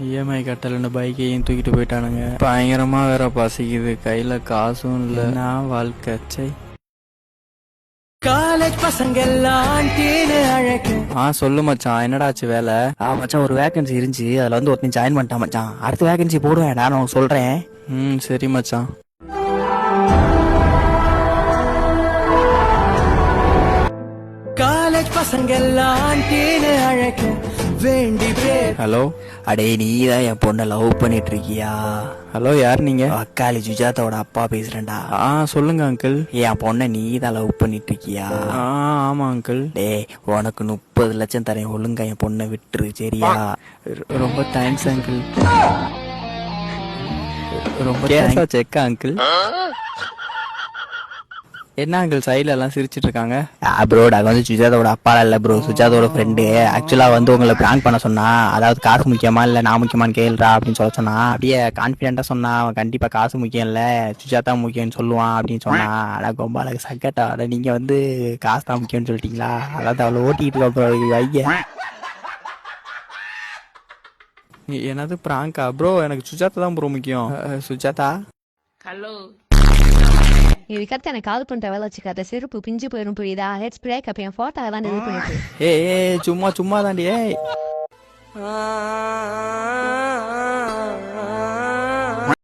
EMI கட்டலன்னு பைக்கையும் தூக்கிட்டு போயிட்டானுங்க. பயங்கரமா வேற பசிக்குது, கையில காசும் இல்ல. நான் வாழ்க்கை சை. காலேஜ் பசங்க எல்லாம் சொல்லு மச்சான், என்னடாச்சு வேலை? மச்சான் ஒரு வேகன்சி இருந்துச்சு, அதுல வந்து ஒருத்தன் ஜாயின் பண்ணிட்டான் மச்சான். அடுத்த வேகன்சி போடுவேன், நான் உனக்கு சொல்றேன். சரி மச்சான். காலேஜ் பசங்க எல்லாம் வேண்டி பேர். ஹலோ, அடே நீதான் என் பொண்ணை லவ் பண்ணிட்டு இருக்கியா? ஹலோ, யார் நீங்க? அக்காளி சுஜாதாவோட அப்பா பேசுறேன்டா. சொல்லுங்க அங்கிள். என் பொண்ணை நீதான் லவ் பண்ணிட்டு இருக்கியா? ஆமா அங்கிள். டே உனக்கு 30 லட்சம் தரேன், ஒழுங்கா என் பொண்ணை விட்டுரு சரியா? ரொம்ப தேங்க்ஸ் அங்கிள். ரொம்ப செக்கா அங்கிள். என்ன அங்கிள் சைட்ல எல்லாம் சிரிச்சிட்டு இருக்காங்க? ப்ரோ நாங்கள் வந்து சுஜாதாவோட அப்பா இல்லை ப்ரோ, சுஜாதாவோட ஃப்ரெண்டு. ஆக்சுவலாக வந்து உங்களை பிராங்க் பண்ண சொன்னா, அதாவது காசு முக்கியமா இல்லை நான் முக்கியமானு கேளுடா அப்படின்னு சொன்னா, அப்படியே கான்ஃபிடென்ட்டாக சொன்னா அவன் கண்டிப்பாக காசு முக்கியம் இல்லை சுஜாதா முக்கியம்னு சொல்லுவான் அப்படின்னு சொன்னா. ஆனால் ரொம்ப அழகு சக்கட்டா, நீங்கள் வந்து காசு தான் முக்கியம்னு சொல்லிட்டீங்களா? அதாவது அவளை ஓட்டிக்கிட்டு இருக்கா ப்ரோ ஐயா. என்னது பிராங்கா ப்ரோ? எனக்கு சுஜாதா தான் ப்ரோ முக்கியம். சுஜாதா ஹலோ, இதுக்கடுத்து எனக்கு கால் பண்ணுற வேலை வச்சுக்காத, செருப்பு பிஞ்சு போயிடும் புரியுதா? ஹெட்ஸ் பிரேக் அப்போ என் ஃபோட்டோ அதெல்லாம் இது பண்ணிட்டு. சும்மா தாண்டி.